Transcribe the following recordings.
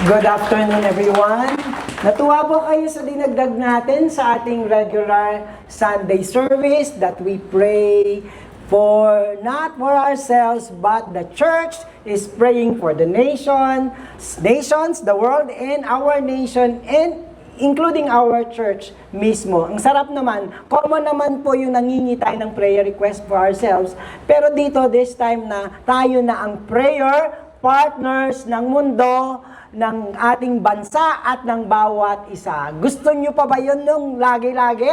Good afternoon, everyone. Natuwa po kayo sa dinagdag natin sa ating regular Sunday service that we pray for, not for ourselves, but the church is praying for the nations, the world, and our nation, and including our church mismo. Ang sarap naman, common naman po yung nangingi tayo ng prayer request for ourselves, pero dito, this time na tayo na ang prayer partners ng mundo, ng ating bansa at ng bawat isa. Gusto nyo pa ba yun nung lagi-lagi?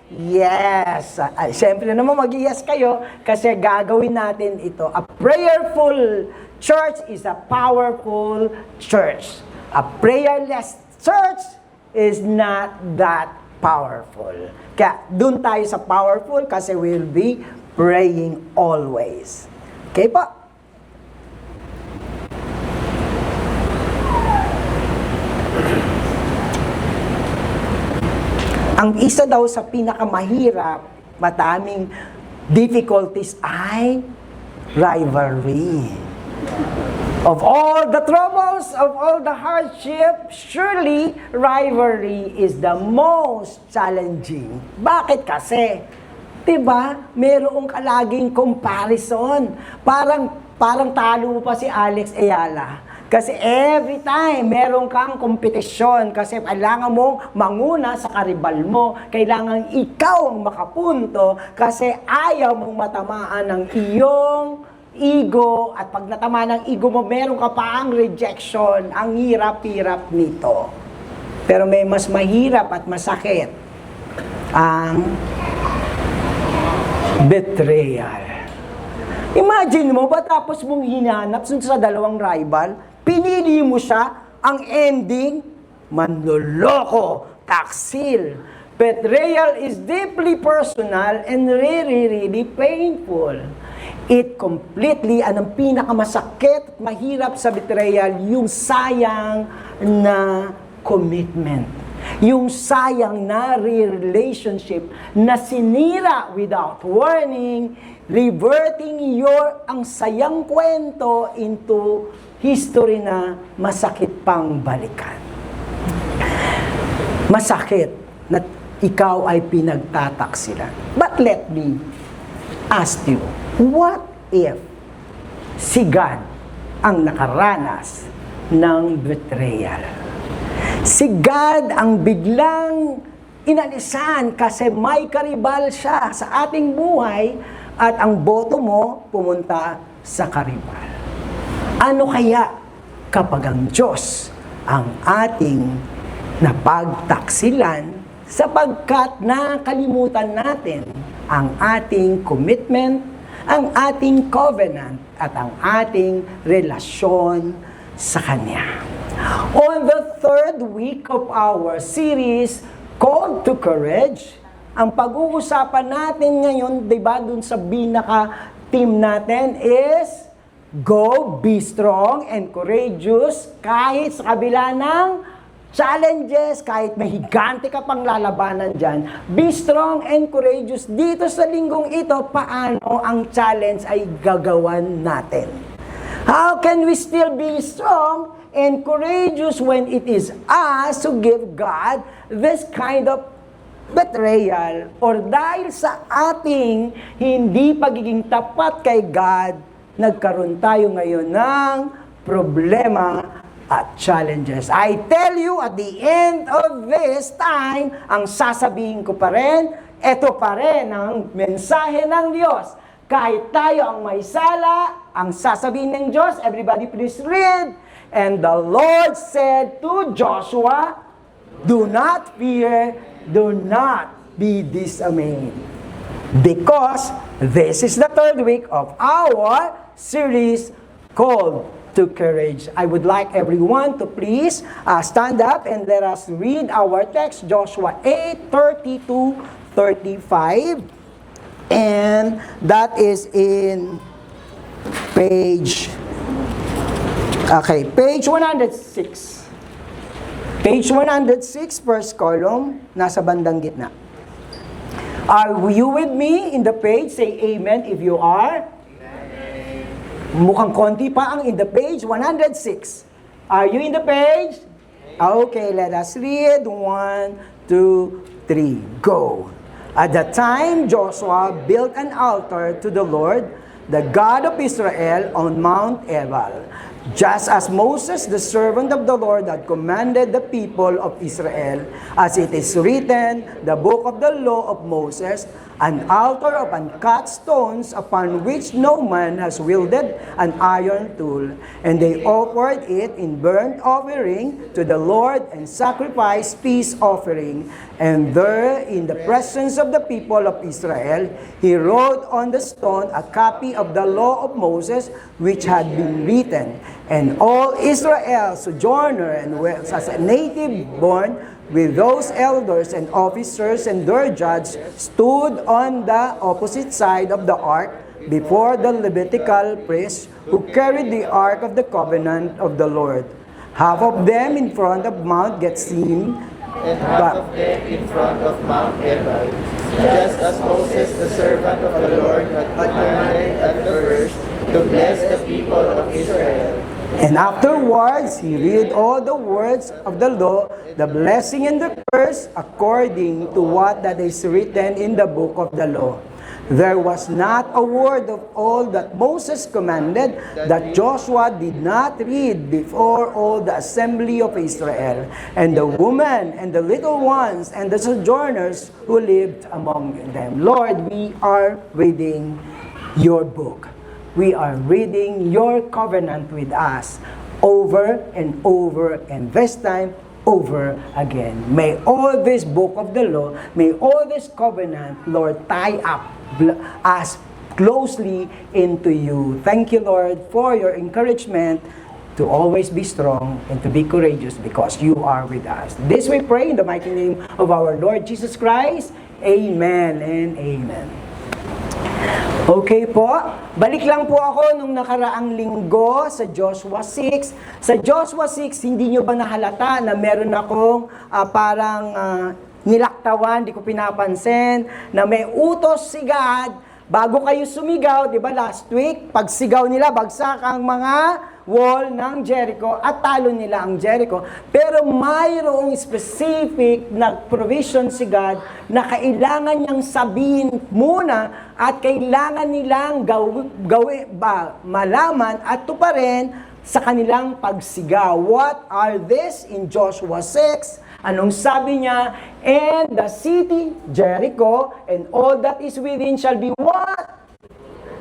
Yes! Siyempre naman mag-yes kayo kasi gagawin natin ito. A prayerful church is a powerful church. A prayerless church is not that powerful. Kaya dun tayo sa powerful kasi we'll be praying always. Okay po? Ang isa daw sa pinakamahirap, mataming difficulties ay rivalry. Of all the troubles, of all the hardship, surely rivalry is the most challenging. Bakit kasi? Diba? Merong kalaging comparison. Parang talo pa si Alex Ayala. Kasi every time, meron kang kompetisyon kasi kailangan mong manguna sa karibal mo. Kailangan ikaw ang makapunto kasi ayaw mong matamaan ng iyong ego. At pag natamaan ng ego mo, meron ka pa ang rejection. Ang hirap-hirap nito. Pero may mas mahirap at masakit ang betrayal. Imagine mo ba tapos mong hinanap sa dalawang rival, pinili mo siya, ang ending, manloloko, taksil. Betrayal is deeply personal and really painful. It completely, anong pinakamasakit at mahirap sa betrayal, yung sayang na commitment. Yung sayang na relationship na sinira without warning, reverting ang sayang kwento into history na masakit pang balikan. Masakit na ikaw ay pinagtataksilan. But let me ask you, what if si God ang nakaranas ng betrayal? Si God ang biglang inalisan kasi may karibal siya sa ating buhay at ang boto mo pumunta sa karibal. Ano kaya kapag ang Diyos ang ating napagtaksilan sapagkat nakalimutan natin ang ating commitment, ang ating covenant, at ang ating relasyon sa Kanya. On the third week of our series, Called to Courage, ang pag-uusapan natin ngayon, diba, dun sa binaka-team natin is go, be strong, and courageous kahit sa kabila ng challenges, kahit may higante ka pang lalabanan dyan. Be strong and courageous. Dito sa linggong ito, paano ang challenge ay gagawan natin? How can we still be strong and courageous when it is us who give God this kind of betrayal? Or dahil sa ating hindi pagiging tapat kay God, nagkaroon tayo ngayon ng problema at challenges. I tell you, at the end of this time, ang sasabihin ko pa rin, eto pa rin ang mensahe ng Diyos. Kahit tayo ang may sala, ang sasabihin ng Diyos, everybody please read. And the Lord said to Joshua, do not fear, do not be dismayed. Because this is the third week of our series called to Courage. I would like everyone to please stand up and let us read our text, Joshua 8:30-35. And that is in page 106. Page 106, first column, nasa bandang gitna. Are you with me in the page? Say amen if you are. Amen. Mukhang konti pa ang in the page 106. Are you in the page? Okay, let us read. 1, 2, 3, go. At that time, Joshua built an altar to the Lord, the God of Israel, on Mount Ebal, just as Moses, the servant of the Lord, had commanded the people of Israel, as it is written, the book of the law of Moses, an altar of uncut stones upon which no man has wielded an iron tool. And they offered it in burnt offering to the Lord and sacrificed peace offering. And there, in the presence of the people of Israel, he wrote on the stone a copy of the law of Moses, which had been written. And all Israel, sojourner and as a native born, with those elders and officers and their judges, stood on the opposite side of the ark before the Levitical priests who carried the ark of the covenant of the Lord. Half of them in front of Mount Gerizim, and half of them in front of Mount Ebal, just as Moses, the servant of the Lord, had commanded at the first to bless the people of Israel. And afterwards, he read all the words of the law, the blessing and the curse, according to what that is written in the book of the law. There was not a word of all that Moses commanded that Joshua did not read before all the assembly of Israel, and the women and the little ones and the sojourners who lived among them. Lord, we are reading your book. We are reading your covenant with us over and over, and this time over again. May all this book of the law, may all this covenant, Lord, tie up us closely into you. Thank you, Lord, for your encouragement to always be strong and to be courageous because you are with us. This we pray in the mighty name of our Lord Jesus Christ. Amen and amen. Okay po, balik lang po ako nung nakaraang linggo sa Joshua 6. Sa Joshua 6, hindi nyo ba nahalata na meron akong parang nilaktawan, di ko pinapansin, na may utos si God, bago kayo sumigaw, di ba last week, pag sigaw nila, bagsak ang mga wall ng Jericho at talo nila ang Jericho. Pero mayroong specific na provision si God na kailangan niyang sabihin muna at kailangan nilang malaman at tuparin sa kanilang pagsigaw. What are this in Joshua 6? Anong sabi niya? And the city, Jericho, and all that is within shall be what?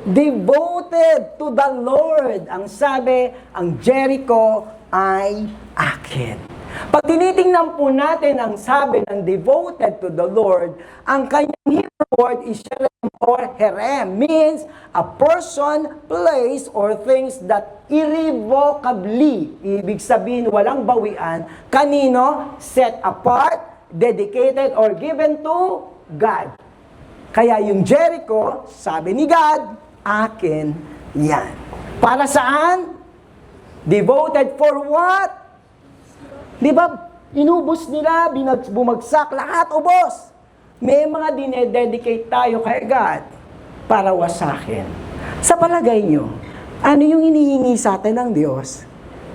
Devoted to the Lord. Ang sabi, ang Jericho ay akin. Pag tinitingnan po natin ang sabi ng devoted to the Lord, ang kanyang Hebrew word is sherem or herem, means a person, place, or things that irrevocably, ibig sabihin walang bawian, kanino? Set apart, dedicated, or given to God. Kaya yung Jericho, sabi ni God, akin yan. Para saan? Devoted for what? Di ba, inubos nila, bumagsak, lahat ubos. May mga dinededicate tayo kay God para wasakin. Sa palagay nyo, ano yung hinihingi sa atin ng Diyos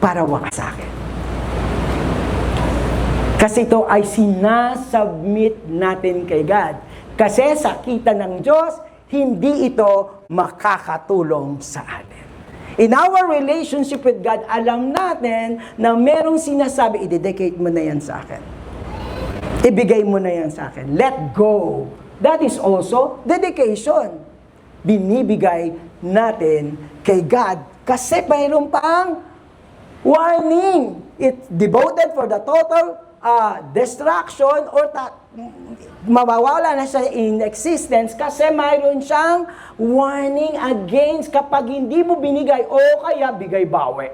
para wakasakin? Kasi ito ay sinasubmit natin kay God. Kasi sa kita ng Diyos, hindi ito makakatulong sa atin. In our relationship with God, alam natin na merong sinasabi, i-dedicate mo na yan sa akin. Ibigay mo na yan sa akin. Let go. That is also dedication. Binibigay natin kay God. Kasi mayroon pang warning. It's devoted for the total destruction or mawawala na siya in existence kasi mayroon siyang warning against kapag hindi mo binigay o kaya bigay bawi.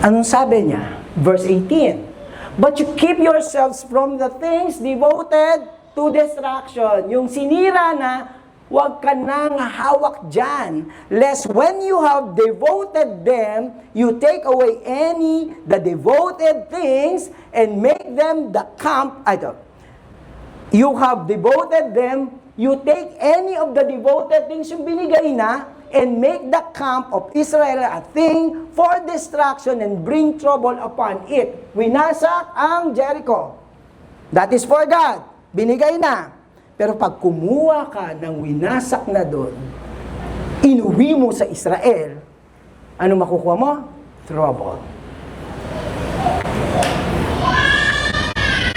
Anong sabi niya? Verse 18. But you keep yourselves from the things devoted to destruction. Yung sinira na, huwag ka nang hawak dyan. Lest when you have devoted them, you take away the devoted things and make them the camp. You have devoted them, you take any of the devoted things yung binigay na, and make the camp of Israel a thing for destruction and bring trouble upon it. Winasak ang Jericho. That is for God. Binigay na. Pero pag kumuha ka ng winasak na doon, inuwi mo sa Israel, ano makukuha mo? Trouble.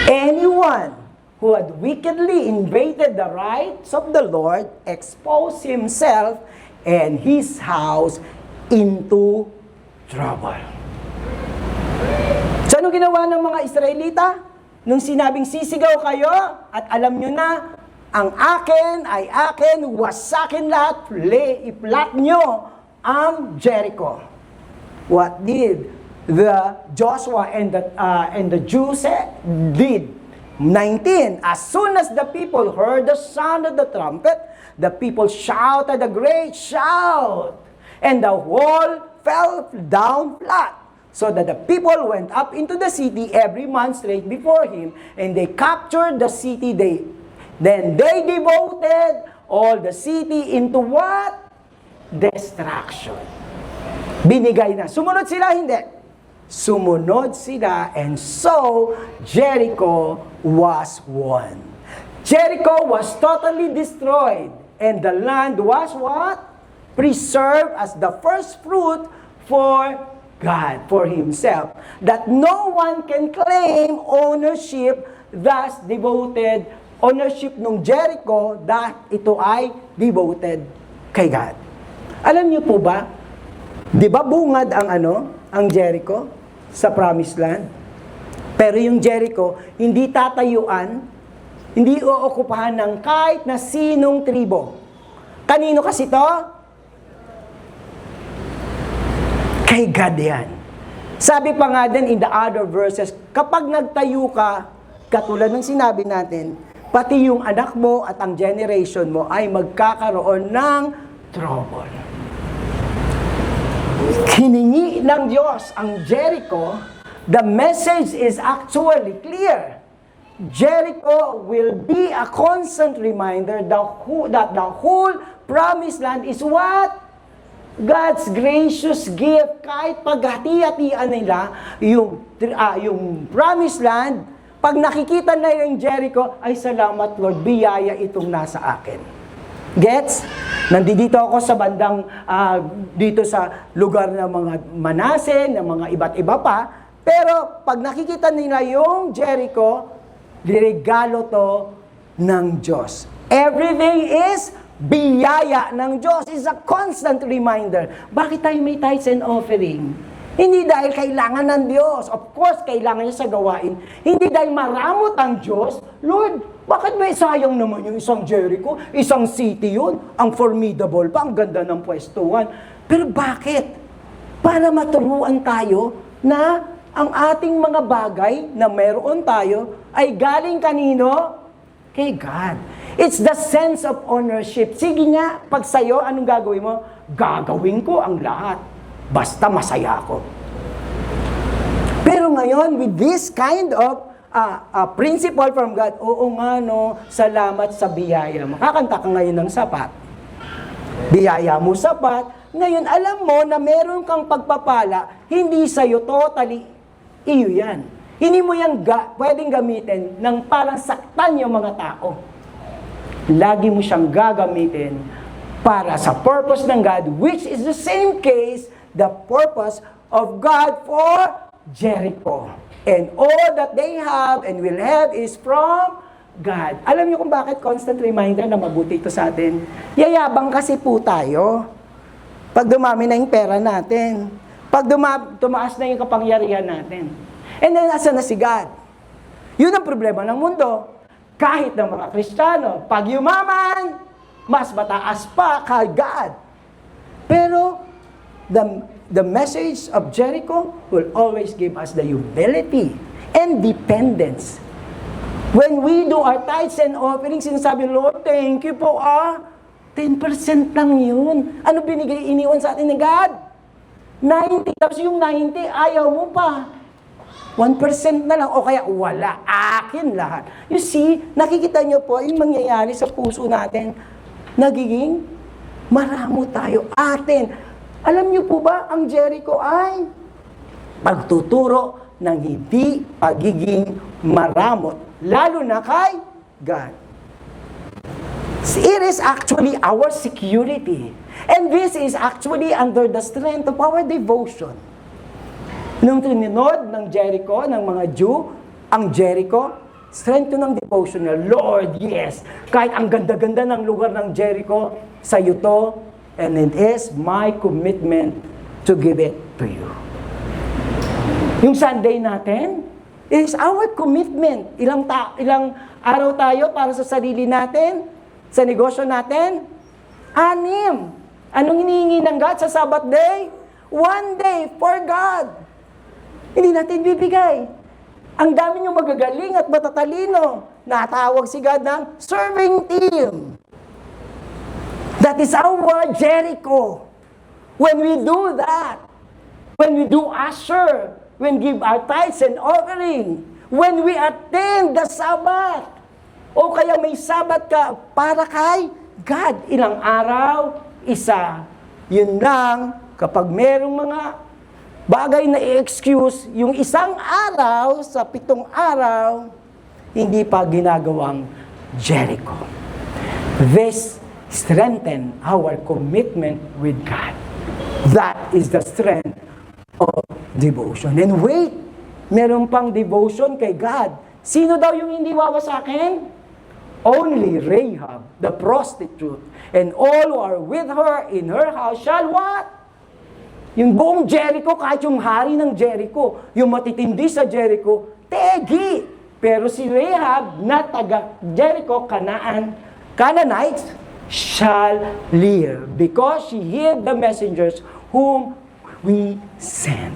Anyone who had wickedly invaded the rights of the Lord exposed himself and his house into trouble. So ano ginawa ng mga Israelita? Nung sinabing sisigaw kayo at alam nyo na, ang akin ay akin, wasakin lahat, iplat nyo ang Jericho. What did the Joshua and the Jews did? 19, as soon as the people heard the sound of the trumpet, the people shouted a great shout, and the wall fell down flat, so that the people went up into the city every man straight before him, and they captured the city. Then they devoted all the city into what? Destruction. Binigay na. Sumunod sila, hindi. Sumunod sila, and so Jericho was won. Jericho was totally destroyed, and the land was what? Preserved as the first fruit for God, for Himself, that no one can claim ownership, thus devoted ownership ng Jericho, that ito ay devoted kay God. Alam niyo po ba, di ba bungad ang Jericho? Sa Promised Land. Pero yung Jericho, hindi tatayuan, hindi ookupahan ng kahit na sinong tribo. Kanino kasi to? Kay God yan. Sabi pa nga din in the other verses, kapag nagtayo ka, katulad ng sinabi natin, pati yung anak mo at ang generation mo ay magkakaroon ng trouble. Hiningi ng Diyos ang Jericho, the message is actually clear. Jericho will be a constant reminder that the whole Promised Land is what? God's gracious gift. Kahit paghati-hatian nila yung Promised Land, pag nakikita na yung Jericho, ay salamat Lord, biyaya itong nasa akin. Gets? Nandito ako sa bandang, dito sa lugar ng mga Manase, ng mga iba't iba pa. Pero pag nakikita nila yung Jericho, regalo to ng Diyos. Everything is biyaya ng Diyos. Is a constant reminder. Bakit tayo may tithes and offering? Hindi dahil kailangan ng Diyos. Of course, kailangan niya sa gawain. Hindi dahil maramot ang Diyos. Lord, bakit may sayang naman yung isang Jericho? Isang city yun. Ang formidable pa, ang ganda ng pwestuhan. Pero bakit? Para maturuan tayo na ang ating mga bagay na meron tayo ay galing kanino? Kay God. It's the sense of ownership. Sige nga, pag sa'yo, anong gagawin mo? Gagawin ko ang lahat. Basta masaya ako. Pero ngayon, with this kind of principle from God, oo nga no, salamat sa biyaya. Makakanta ka ngayon ng sapat. Biyaya mo sapat. Ngayon, alam mo na meron kang pagpapala, hindi sa'yo totally, iyo yan. Hindi mo yan pwedeng gamitin ng parang saktan yung mga tao. Lagi mo siyang gagamitin para sa purpose ng God, which is the same case, the purpose of God for Jericho. And all that they have and will have is from God. Alam niyo kung bakit constant reminder na mabuti ito sa atin? Yayabang kasi po tayo. Pag dumami na yung pera natin. Pag tumaas na yung kapangyarihan natin. And then, asa na si God? Yun ang problema ng mundo. Kahit ng mga Kristiyano, pag yumaman, mas mataas pa kay God. Pero, the message of Jericho will always give us the humility and dependence. When we do our tithes and offerings, sinasabi, Lord, thank you po 10% lang yun. Ano iniwan sa atin ni God? 90, tapos yung 90, ayaw mo pa. 1% na lang, o kaya wala, akin lahat. You see, nakikita nyo po yung mangyayari sa puso natin, nagiging maramo tayo atin. Alam niyo po ba, ang Jericho ay pagtuturo ng hindi pagiging maramot, lalo na kay God. It is actually our security. And this is actually under the strength of our devotion. Nung tininod ng Jericho, ng mga Jew, ang Jericho, strength ng devotion niya, Lord, yes, kahit ang ganda-ganda ng lugar ng Jericho, sa iyo to, and it is my commitment to give it to you. Yung Sunday natin, it is our commitment. Ilang araw tayo para sa sarili natin, sa negosyo natin? 6. Anong hinihingi ng God sa Sabbath day? 1 day for God. Hindi natin bibigay. Ang dami niyong magagaling at matatalino. Natawag si God ng serving team. That is our Jericho. When we do that, when we do usher, when we give our tithes and offering, when we attend the Sabbath, o kaya may Sabbath ka para kay God, ilang araw, isa. Yun lang, kapag merong mga bagay na i-excuse, yung isang araw sa 7 araw, hindi pa ginagawang Jericho. This strengthen our commitment with God. That is the strength of devotion. And wait, meron pang devotion kay God. Sino daw yung hindi wawasakin? Only Rahab, the prostitute, and all who are with her in her house shall what? Yung buong Jericho, kahit yung hari ng Jericho, yung matitindi sa Jericho, tegi. Pero si Rahab na taga Jericho, Canaanites, shall live because she hid the messengers whom we sent.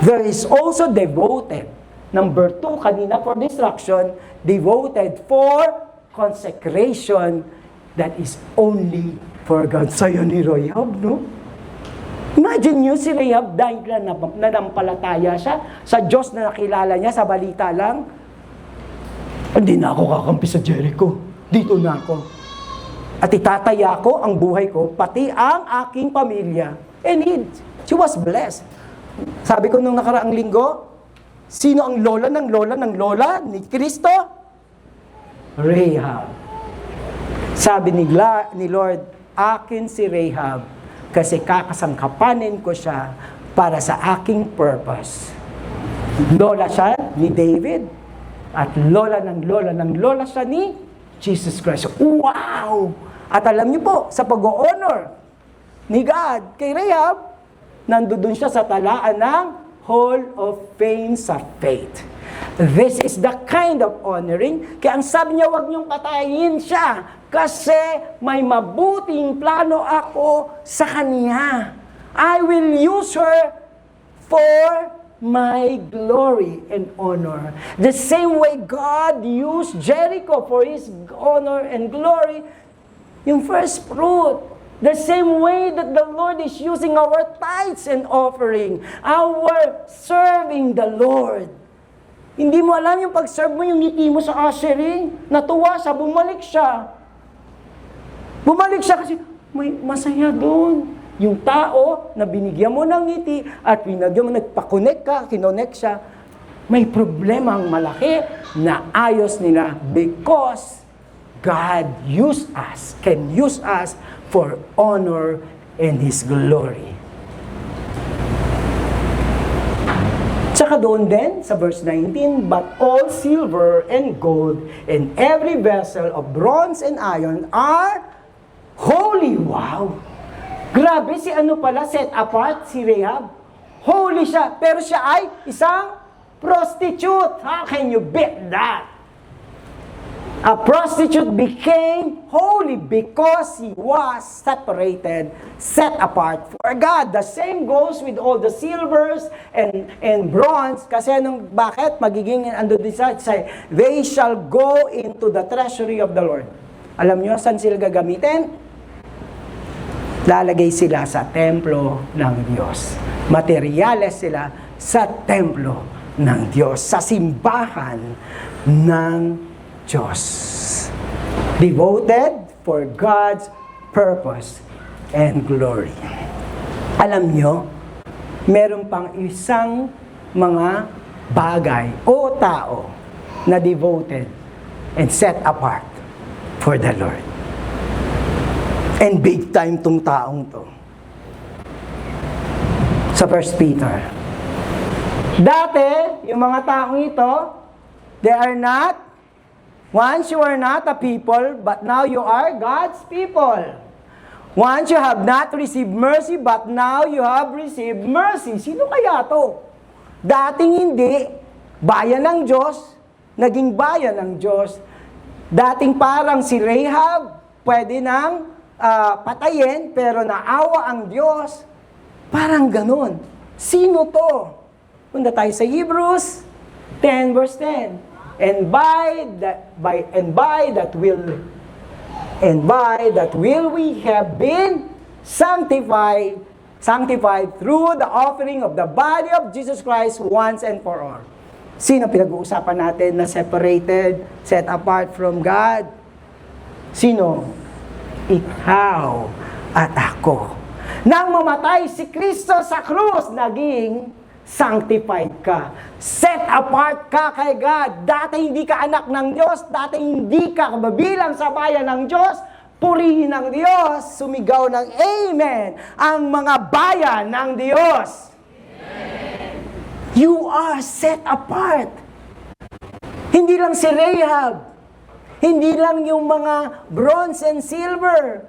There is also devoted. Number 2, kanina for destruction, devoted for consecration that is only for God. Sa'yo ni Rahab, no? Imagine nyo si Rahab dahil nanampalataya siya sa Diyos na nakilala niya sa balita lang. Hindi na ako kakampi sa Jericho. Dito na ako. At itataya ko ang buhay ko, pati ang aking pamilya. And she was blessed. Sabi ko nung nakaraang linggo, sino ang lola ni Kristo? Rahab. Sabi ni Lord, akin si Rahab kasi kakasangkapanin ko siya para sa aking purpose. Lola siya ni David at lola siya ni Jesus Christ. Wow! At alam niyo po, sa pag-honor ni God kay Rahab, nandoon siya sa talaan ng Hall of Fame sa faith. This is the kind of honoring. Kaya ang sabi niya, huwag niyong patayin siya kasi may mabuting plano ako sa kanya. I will use her for my glory and honor. The same way God used Jericho for His honor and glory, yung first fruit. The same way that the Lord is using our tithes and offering, our serving the Lord. Hindi mo alam yung pag-serve mo, yung ngiti mo sa ushering, natuwa siya, bumalik siya. Bumalik siya kasi may masaya doon. Yung tao na binigyan mo ng ngiti at binigyan mo, nagpa-connect ka, kinonek siya, may problemang malaki na ayos nila because God can use us for honor and His glory. Tsaka doon din, sa verse 19, but all silver and gold and every vessel of bronze and iron are holy. Wow! Grabe, si ano pala, set apart, si Rahab. Holy siya, pero siya ay isang prostitute. How can you beat that? A prostitute became holy because he was separated, set apart for God. The same goes with all the silvers and bronze. Kasi bakit? Magiging ando din sa they shall go into the treasury of the Lord. Alam nyo, saan sila gagamitin? Lalagay sila sa templo ng Diyos. Materyales sila sa templo ng Diyos. Sa simbahan ng Diyos. Devoted for God's purpose. and glory. Alam nyo, meron pang isang mga bagay o tao na devoted and set apart for the Lord. And big time tong taong to. Sa 1 Peter. Dati, yung mga taong ito, they are not, once you are not a people, but now you are God's people. Once you have not received mercy, but now you have received mercy. Sino kaya to? Dating hindi, bayan ng Diyos, naging bayan ng Diyos. Dating parang si Rahab, pwede nang patayin, pero naawa ang Diyos. Parang ganun. Sino to? Punta tayo sa Hebrews 10 verse 10. And by that will we have been sanctified through the offering of the body of Jesus Christ once and for all. Sino pinag-uusapan natin na separated, set apart from God? Sino? Ikaw at ako. Nang mamatay si Kristo sa krus, naging sanctified ka. Set apart ka kay God. Dati hindi ka anak ng Diyos. Dati hindi ka kababilang sa bayan ng Diyos. Purihin ng Diyos. Sumigaw ng Amen ang mga bayan ng Diyos. Amen. You are set apart. Hindi lang si Rahab. Hindi lang yung mga bronze and silver.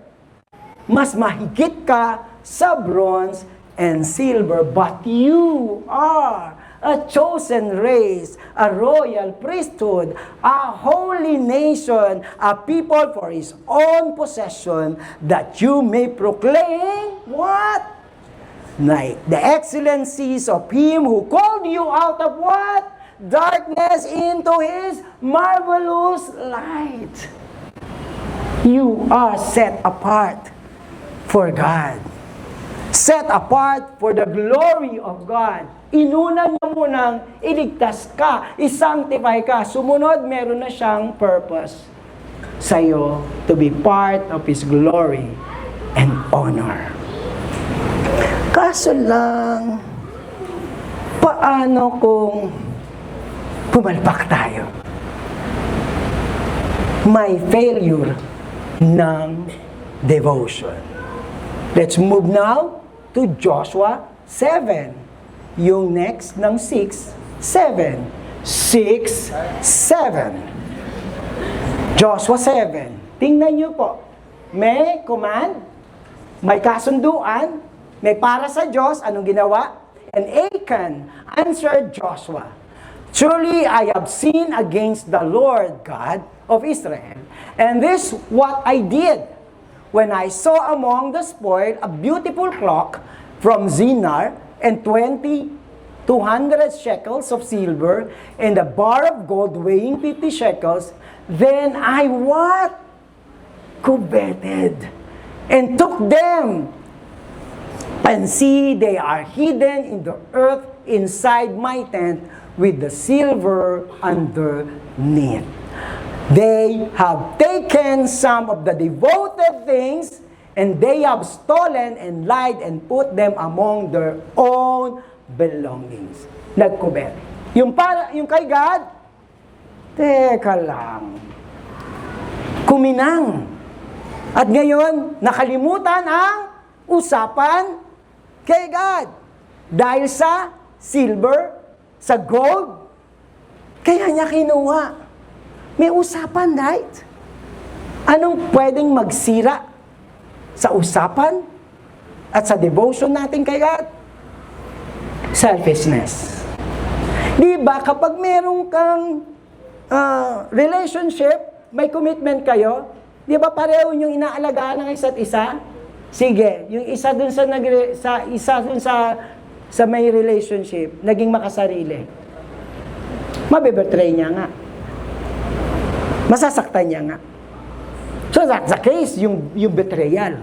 Mas mahigit ka sa bronze and silver, but you are a chosen race, a royal priesthood, a holy nation, a people for His own possession, that you may proclaim what? The excellencies of Him who called you out of what? Darkness into His marvelous light. You are set apart for God. Set apart for the glory of God. Inuna niya munang iligtas ka, isanctify ka. Sumunod, meron na siyang purpose sa'yo to be part of His glory and honor. Kaso lang, paano kung pumalpak tayo? May failure ng devotion. Let's move now to Joshua 7. Yung next ng 6, 7. 6, 7. Joshua 7. Tingnan nyo po. May command, may kasunduan, may para sa Diyos. Anong ginawa? And Achan answered Joshua, "Truly I have sinned against the Lord God of Israel. And this what I did. When I saw among the spoil a beautiful clock from Zinar and 200 shekels of silver and a bar of gold weighing 50 shekels, then I what? Coveted and took them. And see, they are hidden in the earth inside my tent with the silver underneath. They have taken some of the devoted things, and they have stolen and lied and put them among their own belongings." Nagkubet. Yung kay God, teka lang. Kuminang. At ngayon, nakalimutan ang usapan kay God. Dahil sa silver, sa gold, kaya niya kinuha. May usapan, right? Anong pwedeng magsira sa usapan at sa devotion natin kay God? Selfishness. Di ba, kapag meron kang relationship, may commitment kayo, di ba pareho yung inaalagaan ng isa't isa? Sige, yung isa dun sa may relationship, naging makasarili. Mabibetray niya nga. Masasaktan niya nga. So that's the case, yung betrayal.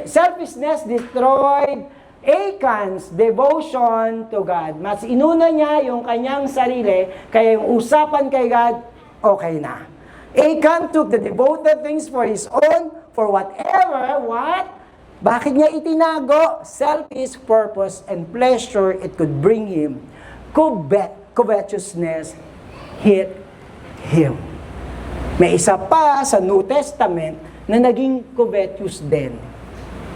Selfishness destroyed Achan's devotion to God. Mas inuna niya yung kanyang sarili, kaya yung usapan kay God, okay na. Achan took the devoted things for his own, for whatever, what? Bakit niya itinago? Selfish purpose and pleasure it could bring him. Covetousness hit him. May isa pa sa New Testament na naging covetous din.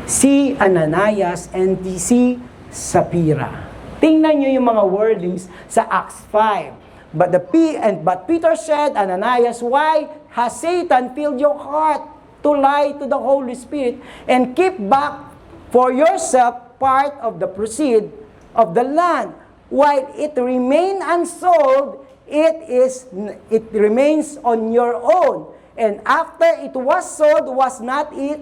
Si Ananias and si Sapphira. Tingnan niyo yung mga wordings sa Acts 5. But Peter said, Ananias, why has Satan filled your heart to lie to the Holy Spirit and keep back for yourself part of the proceed of the land? While it remain unsold, it remains on your own. And after it was sold, was not it?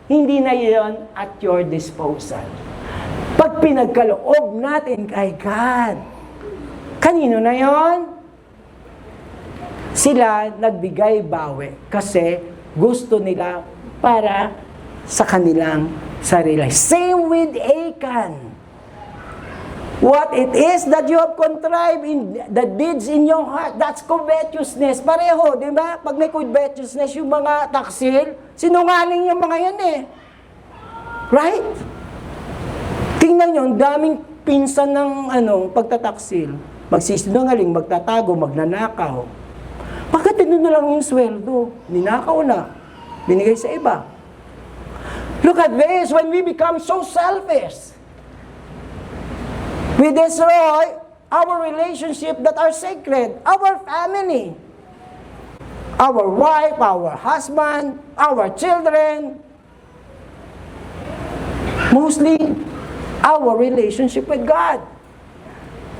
Hindi na yon at your disposal. Pag pinagkaloob natin kay God, kanino na yon? Sila nagbigay bawi kasi gusto nila para sa kanilang sarili. Same with Achan. What it is that you have contrived in the deeds in your heart, that's covetousness. Pareho, di ba? Pag may covetousness, yung mga taksil, sinungaling yung mga yan eh. Right? Tingnan nyo, ang daming pinsan ng pagtataksil. Magsisinungaling, magtatago, magnanakaw. Bakit na lang yung sweldo? Ninakaw na. Binigay sa iba. Look at this, when we become so selfish, we destroy our relationship that are sacred, our family, our wife, our husband, our children, mostly our relationship with God.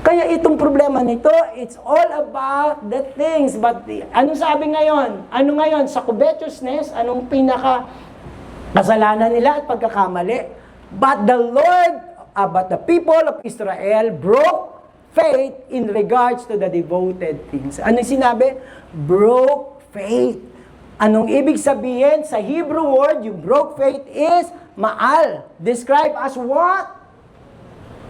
Kaya itong problema nito, it's all about the things. But ano sabi ngayon? Ano ngayon? Sa covetousness, anong kasalanan nila at pagkakamali? But the people of Israel broke faith in regards to the devoted things. Ano sinabi? Broke faith. Anong ibig sabihin? Sa Hebrew word, yung broke faith is ma'al. Describe as what?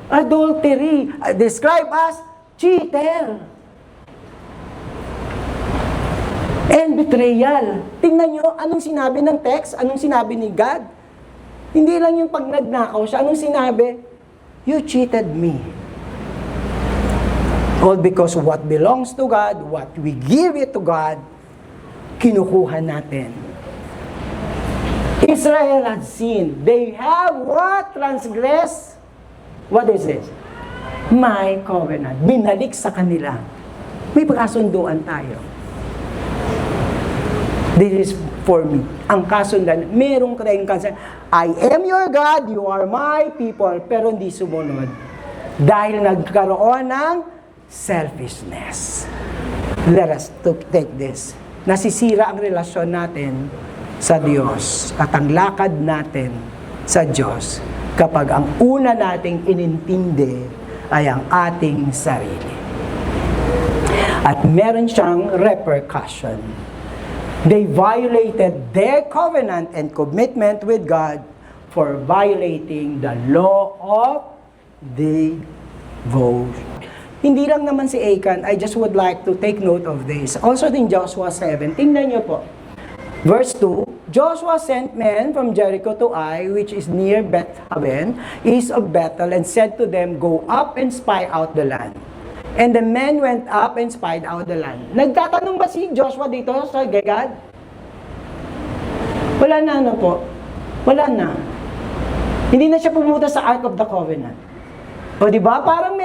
Adultery. Describe as cheater. And betrayal. Tingnan nyo, anong sinabi ng text? Anong sinabi ni God? Hindi lang yung pag nagnakaw siya. Anong sinabi? You cheated me. All because what belongs to God, what we give it to God, kinukuha natin. Israel had sinned. They have what? Transgressed. What is this? My covenant. Binalik sa kanila. May pagkasunduan tayo. This is for me. Ang kasundan, merong tayong kasundan. I am your God, you are my people. Pero hindi sumunod. Dahil nagkaroon ng selfishness. Let us take this. Nasisira ang relasyon natin sa Diyos at ang lakad natin sa Diyos kapag ang una nating inintindi ay ang ating sarili. At meron siyang repercussion. They violated their covenant and commitment with God for violating the law of devotion. Hindi lang naman si Achan, I just would like to take note of this. Also in Joshua 7, tingnan niyo po. Verse 2, Joshua sent men from Jericho to Ai, which is near Beth-aven, east of Bethel, and said to them, go up and spy out the land. And the men went up and spied out the land. Nagtatanong ba si Joshua dito sa God? Wala na po. Wala na. Hindi na siya pumunta sa Ark of the Covenant. O di ba? Parang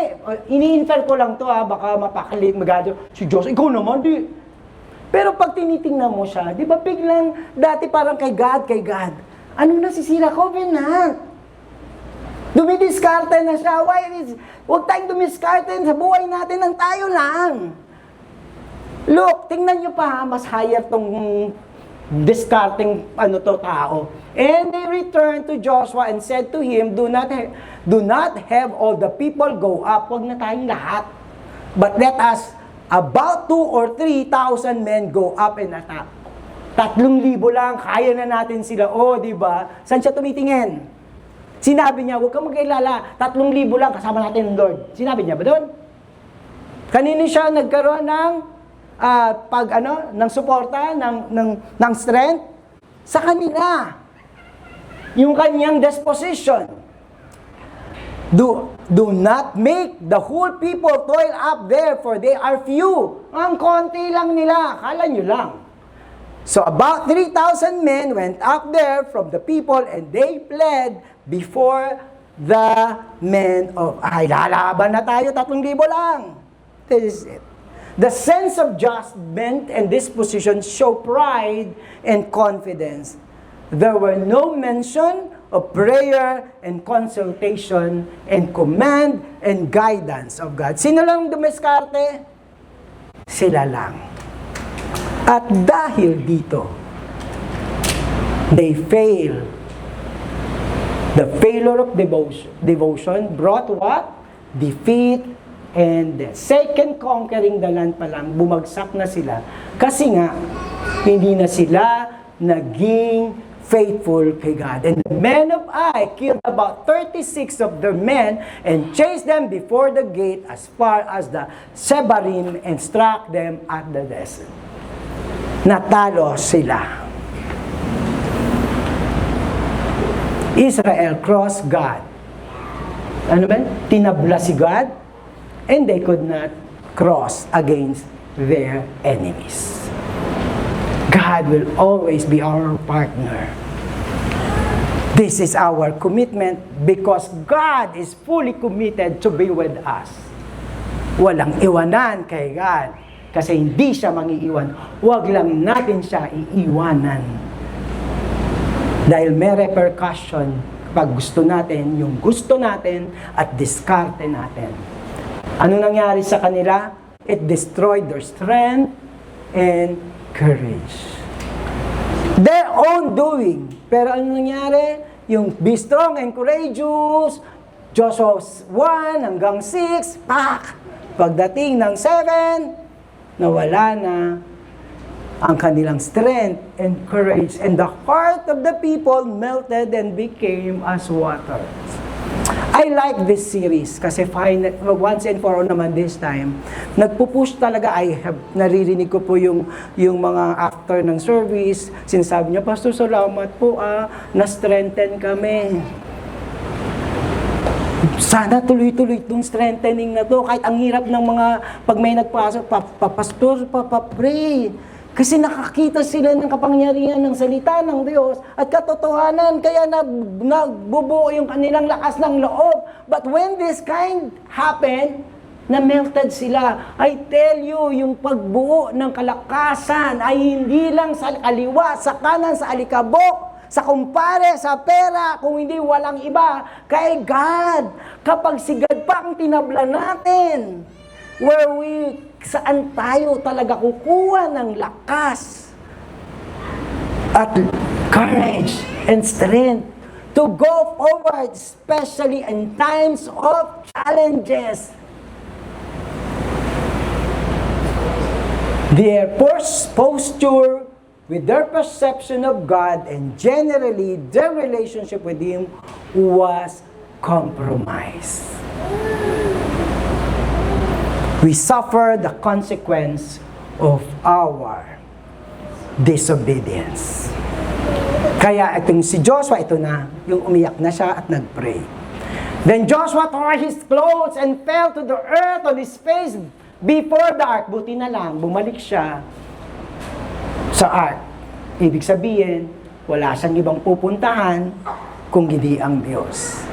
ini-infer ko lang to baka mapakalit magado. Si Joshua, ikaw naman di. Pero pag tinitingnan mo siya, di ba biglang dati parang kay God. Ano nasisira? Covenant. Dumidiskarte na siya. Huwag tayong dumiskarte sa buhay natin ng tayo lang. Look, tingnan nyo pa, mas higher tong discarding tao. And they returned to Joshua and said to him, do not have all the people go up. Huwag na tayong lahat. But let us about 2,000 or 3,000 men go up and attack. 3,000 lang, kaya na natin sila. Di ba? Saan siya tumitingin? Sinabi niya, huwag kang mag-alala, 3,000 lang, kasama natin ng Lord. Sinabi niya ba doon? Kanino siya nagkaroon ng ng suporta, ng strength? sa kanila yung kanyang disposition. Do not make the whole people toil up there, for they are few. Ang konti lang nila, kala nyo lang. So about 3,000 men went up there from the people, and they fled before the men of Ai. Lalaban na tayo, 3,000 lang. This is it. The sense of judgment and disposition show pride and confidence. There were no mention of prayer and consultation and command and guidance of God. Sino lang dumiskarte? Sila lang. At dahil dito, they fail. The failure of devotion brought what? Defeat and death. Second conquering the land pa lang, bumagsak na sila. Kasi nga, hindi na sila naging faithful kay God. And the men of Ai killed about 36 of their men and chased them before the gate as far as the Sebarim and struck them at the desert. Natalo sila. Israel crossed God. Ano ba? Tinabla si God, and they could not cross against their enemies. God will always be our partner. This is our commitment because God is fully committed to be with us. Walang iwanan kay God kasi hindi siya mangiiwan. Huwag lang natin siya iiwanan. Dahil may repercussion pag gusto natin, yung gusto natin at diskarte natin. Ano nangyari sa kanila? It destroyed their strength and courage. Their own doing. Pero ano nangyari? Yung be strong and courageous, Joshua 1 hanggang 6, pak! Pagdating ng 7, nawala na ang kanilang strength and courage. And the heart of the people melted and became as water. I like this series kasi once and for all naman this time, nagpupush talaga. Naririnig ko po yung mga after ng service, sinasabi niya, Pastor, salamat po na-strengthen kami. Sana tuloy-tuloy itong strengthening na to. Kahit ang hirap ng mga, pag may nagpasok, Pastor, pray. Kasi nakakita sila ng kapangyarihan ng salita ng Diyos at katotohanan, kaya nagbubuo yung kanilang lakas ng loob. But when this kind happened, na-melted sila. I tell you, yung pagbuo ng kalakasan ay hindi lang sa kaliwa, sa kanan, sa alikabok, sa kumpare, sa pera, kung hindi walang iba, kay God. Kapag si God pa ang tinabla natin, saan tayo talaga kukuha ng lakas at courage and strength to go forward, especially in times of challenges. Their posture with their perception of God and generally their relationship with Him was compromised. We suffer the consequence of our disobedience. Kaya itong si Joshua, ito na, yung umiyak na siya at nagpray. Then Joshua tore his clothes and fell to the earth on his face before the ark. Buti na lang, bumalik siya sa ark. Ibig sabihin, wala siyang ibang pupuntahan kung hindi ang Diyos.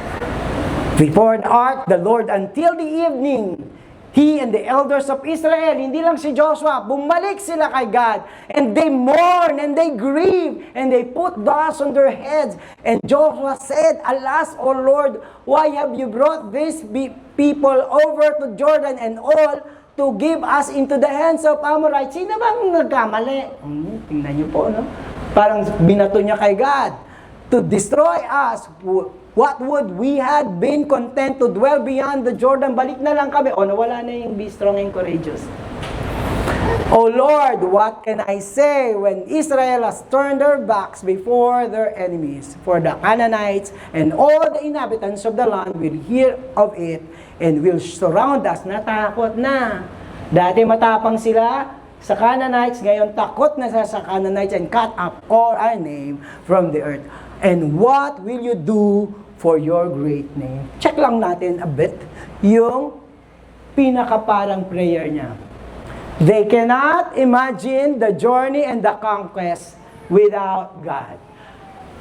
Before the ark, the Lord until the evening, He and the elders of Israel, hindi lang si Joshua, bumalik sila kay God. And they mourn and they grieve and they put dust on their heads. And Joshua said, Alas, O Lord, why have you brought these people over to Jordan and all to give us into the hands of Amorites? Sino bang nagkamali? Tingnan niyo po, no? Parang binato niya kay God to destroy us. What would we had been content to dwell beyond the Jordan? Balik na lang kami. O, nawala na yung be strong and courageous. O Lord, what can I say when Israel has turned their backs before their enemies? For the Canaanites and all the inhabitants of the land will hear of it and will surround us. Natakot na. Dati matapang sila, sa Canaanites, ngayon takot na sa Canaanites and cut up all our name from the earth. And what will you do for your great name? Check lang natin a bit yung pinakaparang prayer niya. They cannot imagine the journey and the conquest without God.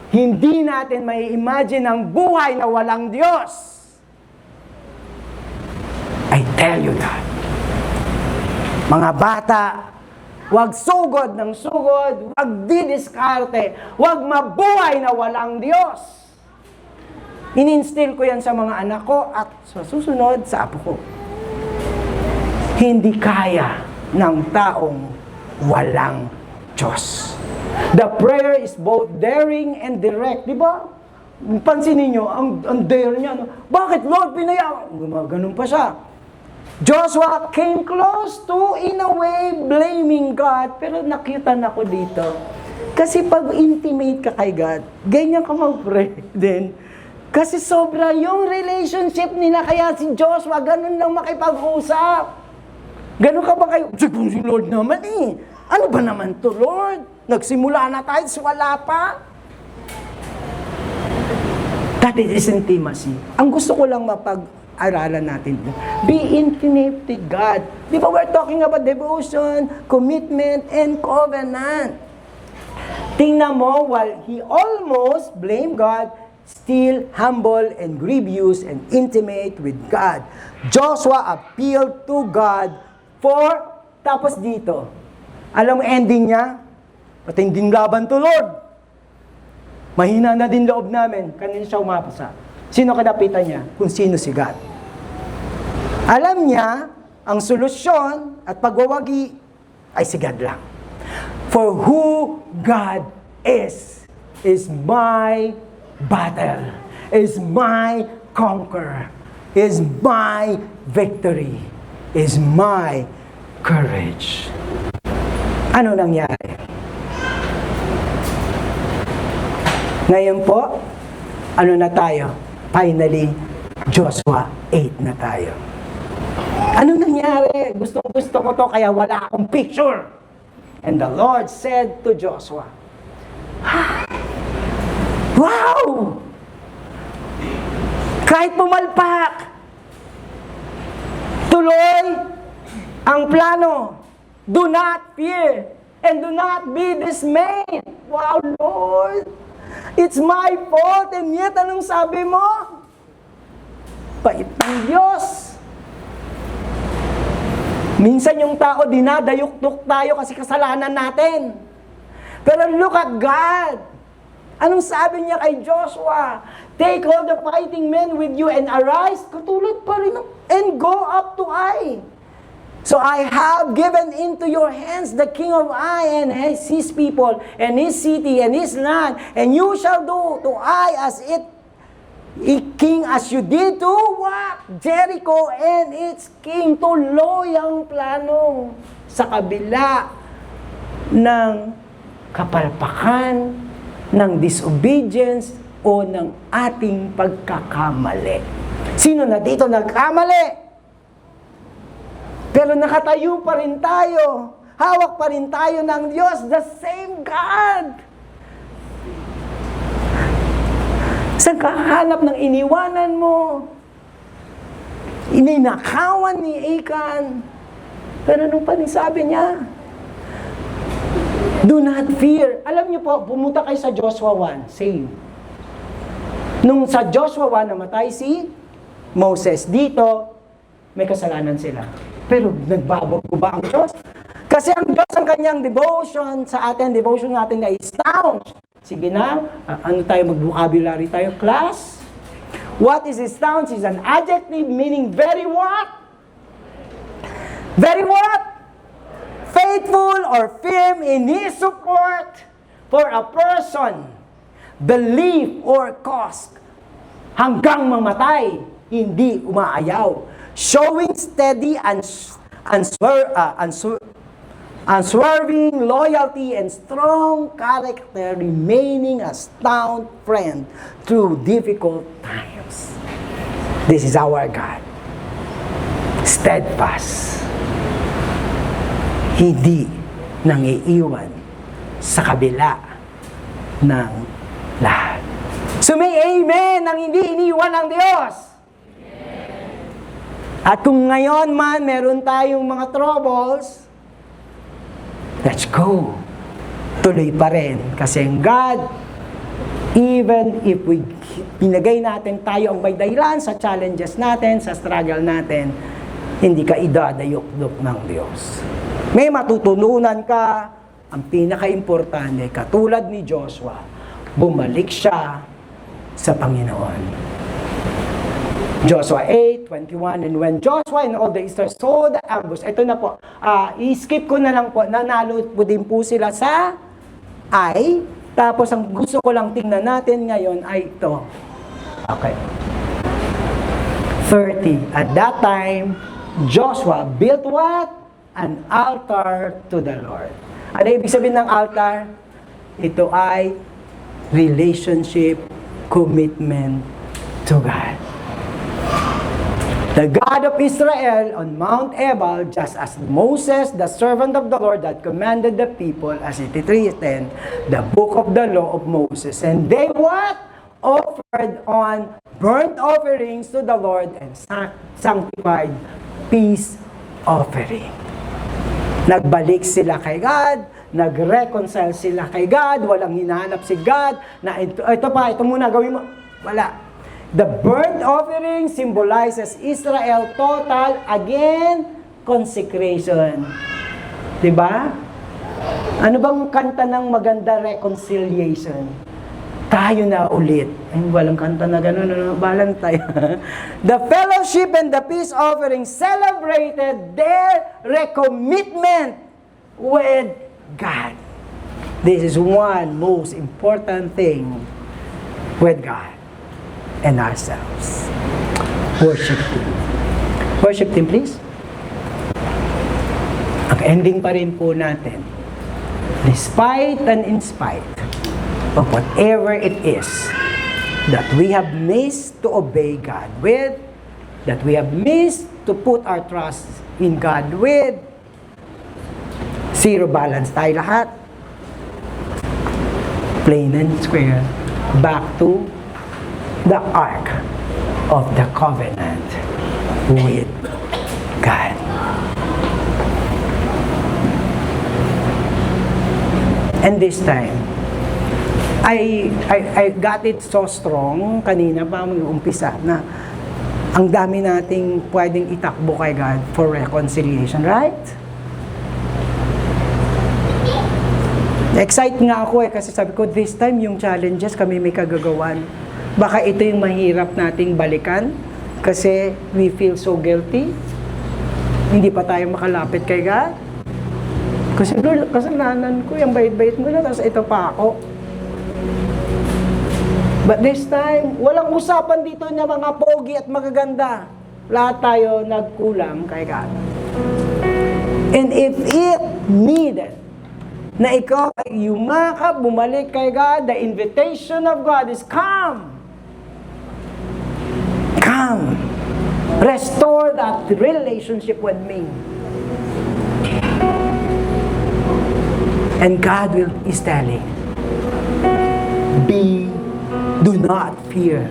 Hindi natin may imagine ang buhay na walang Diyos. I tell you that. Mga bata, wag sugod ng sugod, wag didiskarte, wag mabuhay na walang Diyos. Ininstill ko yan sa mga anak ko at sa susunod sa apo ko. Hindi kaya ng taong walang Diyos. The prayer is both daring and direct. Di ba? Pansinin nyo, ang dare niya. No? Bakit Lord pinaya? Ganun pa siya. Joshua came close to, in a way, blaming God. Pero nakitan ako dito. Kasi pag intimate ka kay God, ganyan ka mag-pray din. Kasi sobra yung relationship nila. Kaya si Joshua, ganun lang makipag-usap. Ganun ka ba kayo? Si Lord naman eh. Ano ba naman to, Lord? Nagsimula na tayo, wala pa. That is intimacy. Ang gusto ko lang mapag-aralan natin. Be intimate with God. Di ba we're talking about devotion, commitment, and covenant. Tingnan mo, while he almost blamed God, still humble and grievous and intimate with God. Joshua appealed to God for, tapos dito, alam mo ending niya? Matinding laban to, Lord. Mahina na din loob namin. Kanina siya umapasa. Sino kadapitan niya? Kung sino si God. Alam niya, ang solusyon at pagwawagi ay si God lang. For who God is my battle, is my conqueror, is my victory, is my courage. Ano nangyari? Ngayon po, ano na tayo? Finally, Joshua 8 na tayo. Ano nangyari? Gusto ko to, kaya wala akong picture. And the Lord said to Joshua, wow! Kahit pumalpak, tuloy ang plano. Do not fear and do not be dismayed. Wow, Lord! It's my fault, and yet, anong sabi mo? Pait ng Diyos. Minsan yung tao, dinadayuktok tayo kasi kasalanan natin. Pero look at God. Anong sabi niya kay Joshua? Take all the fighting men with you and arise, katulad pa rin, and go up to Ai. So I have given into your hands the king of Ai and his people, and his city, and his land, and you shall do to Ai as king as you did to what? Jericho and its king. Tuloy ang plano sa kabila ng kapalpakan, ng disobedience, o ng ating pagkakamali. Sino na dito nagkamali? Pero nakatayo pa rin tayo. Hawak pa rin tayo ng Diyos, the same God. Saan ka hanap ng iniwanan mo? Ininakawan ni Achan. Pero nung sabi niya, do not fear. Alam niyo po, pumunta kayo sa Joshua 1, same. Nung sa Joshua 1 namatay si Moses, dito, may kasalanan sila. Pero nagbabago ba ang Diyos? Kasi ang Diyos ang kanyang devotion sa atin, devotion natin ay staunch. Sige na, ano tayo, mag-vocabulary tayo, class? What is staunch is an adjective meaning very what? Very what? Faithful or firm in his support for a person, belief or cause. Hanggang mamatay, hindi umaayaw. Showing steady and unswerving loyalty and strong character, remaining a stout friend through difficult times. This is our God. Steadfast. hindi nang iiwan sa kabila ng lahat. So may amen ang hindi iniwan ng Diyos. At kung ngayon man meron tayong mga troubles, let's go. Tuloy pa rin. Kasi ang God, even if pinagay natin tayo ang may dahilan sa challenges natin, sa struggle natin, hindi ka idadayok-dok ng Diyos. May matutununan ka. Ang pinaka-importante, katulad ni Joshua, bumalik siya sa Panginoon. Joshua 8:21, and when Joshua and all the Israelites saw the ambush, ito na po, i-skip ko na lang po, nanalo po din po sila sa Ai, tapos ang gusto ko lang tingnan natin ngayon ay ito. Okay. 30. At that time, Joshua built what? An altar to the Lord. Ano ibig sabihin ng altar? Ito ay relationship, commitment to God. The God of Israel on Mount Ebal, just as Moses, the servant of the Lord, that commanded the people, as it is written, the book of the law of Moses. And they what? Offered on burnt offerings to the Lord and sanctified peace offering. Nagbalik sila kay God, nag-reconcile sila kay God, walang hinahanap si God, na ito muna, gawin mo. Wala. The burnt offering symbolizes Israel total, again, consecration. Diba? Ano bang kanta ng maganda reconciliation? Tayo na ulit. Ay, walang kanta na gano'n, balang tayo. The fellowship and the peace offering celebrated their recommitment with God. This is one most important thing with God and ourselves. Worship Team. Worship Team, please. Ang ending pa rin po natin, despite and in spite of whatever it is that we have missed to obey God with, that we have missed to put our trust in God with, zero balance tayo lahat, plain and square, back to the Ark of the Covenant with God. And this time, I got it so strong kanina pa mag-umpisa na ang dami nating pwedeng itakbo kay God for reconciliation, right? Excite nga ako kasi sabi ko, this time yung challenges kami may kagagawan. Baka ito yung mahirap nating balikan kasi we feel so guilty. Hindi pa tayo makalapit kay God. Kasi Lord, kasalanan ko, yung bait-bait mo na, tapos ito pa ako. But this time, walang usapan dito niya mga pogi at magaganda. Lahat tayo nagkulang kay God. And if it needed na ikaw ay yumakap, bumalik kay God, the invitation of God is come. Come. Restore that relationship with me. And God is telling, do not fear.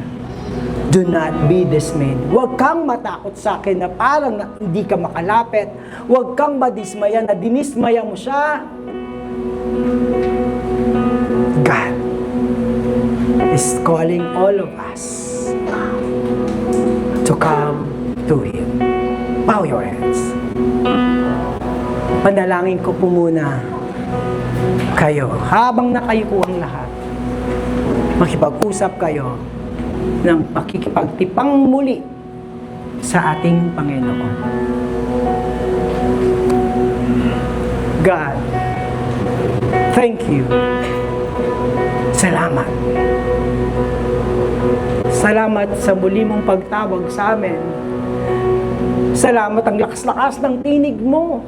Do not be dismayed. Huwag kang matakot sa akin na parang hindi ka makalapit. Huwag kang madismaya na dinismaya mo siya. God is calling all of us to come to Him. Bow your heads. Panalangin ko po muna kayo habang nakayuko ang lahat. Makipag-usap kayo ng pakikipagtipang muli sa ating Panginoon. God, thank you. Salamat. Salamat sa muli mong pagtawag sa amin. Salamat ang lakas-lakas ng tinig mo.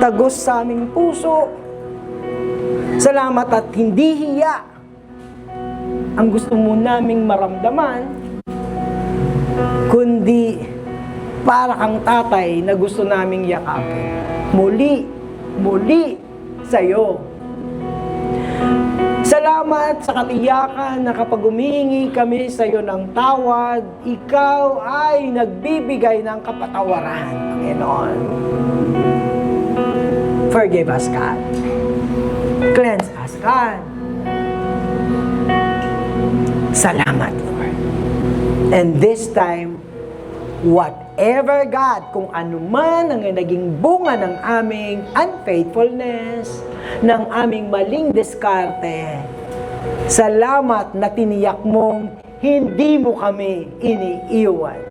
Tagos sa aming puso. Salamat at hindi hiya ang gusto mo naming maramdaman, kundi para kang tatay na gusto naming yakapin. Muli sa'yo. Salamat sa katiyakan na kapag humingi kami sa iyo ng tawad, ikaw ay nagbibigay ng kapatawaran, Panginoon. Forgive us, God. Cleanse us, God. Salamat, Lord. And this time, whatever, God, kung ano man ang naging bunga ng aming unfaithfulness, ng aming maling diskarte, salamat na tiniyak mong hindi mo kami iniiwan.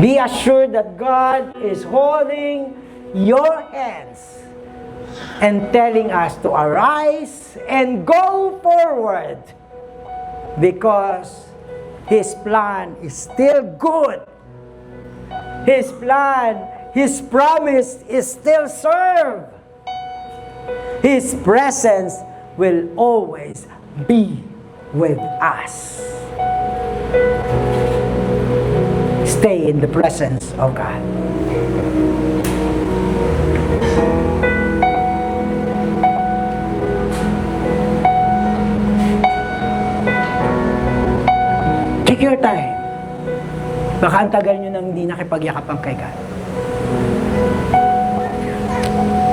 Be assured that God is holding your hands and telling us to arise and go forward because His plan is still good. His plan, His promise is still served. His presence will always be with us. Stay in the presence of God. Take your time. Baka ang tagal nyo nang hindi nakipagyakapan kay God.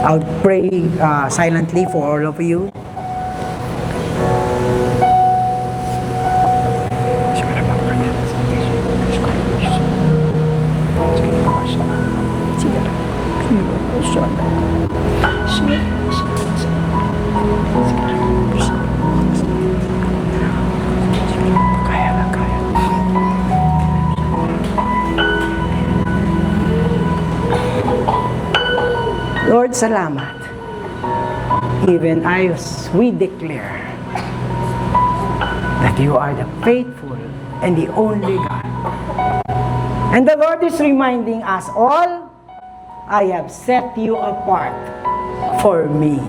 I'll pray silently for all of you. Lord, salamat. Even as we declare that you are the faithful and the only God. And the Lord is reminding us all, I have set you apart for me.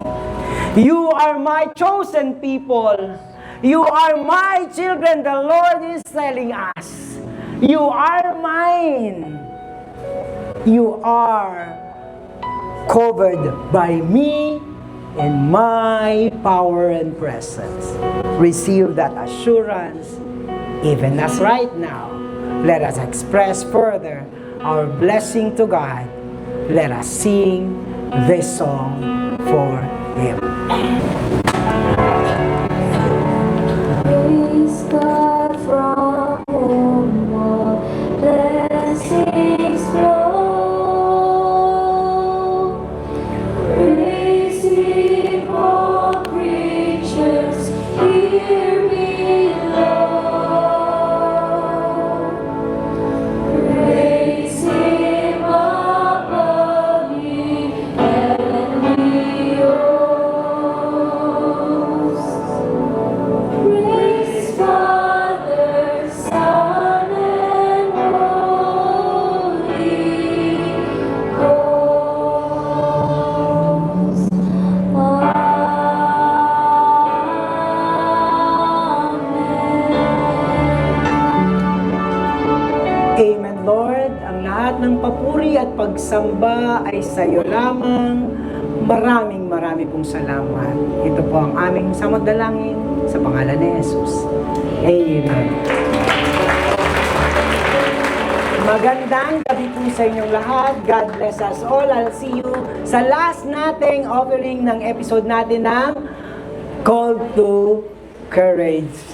You are my chosen people. You are my children. The Lord is telling us, you are mine. You are covered by me in my power and presence. Receive that assurance, even as right now. Let us express further our blessing to God. Let us sing this song for Him. Praise God from whom all blessings flow. Praise Him, all creatures here below. Praise Him above ye heavenly hosts. Praise Father, Son, and Holy Ghost. Amen, Lord. Ang lahat ng papuri at pagsamba ay sa iyo lamang. Maraming pong salamat. Ito po ang aming samadalangin sa pangalan ni Jesus. Amen. Magandang gabi po sa inyong lahat. God bless us all. I'll see you sa last nating offering ng episode natin ng Call to Courage.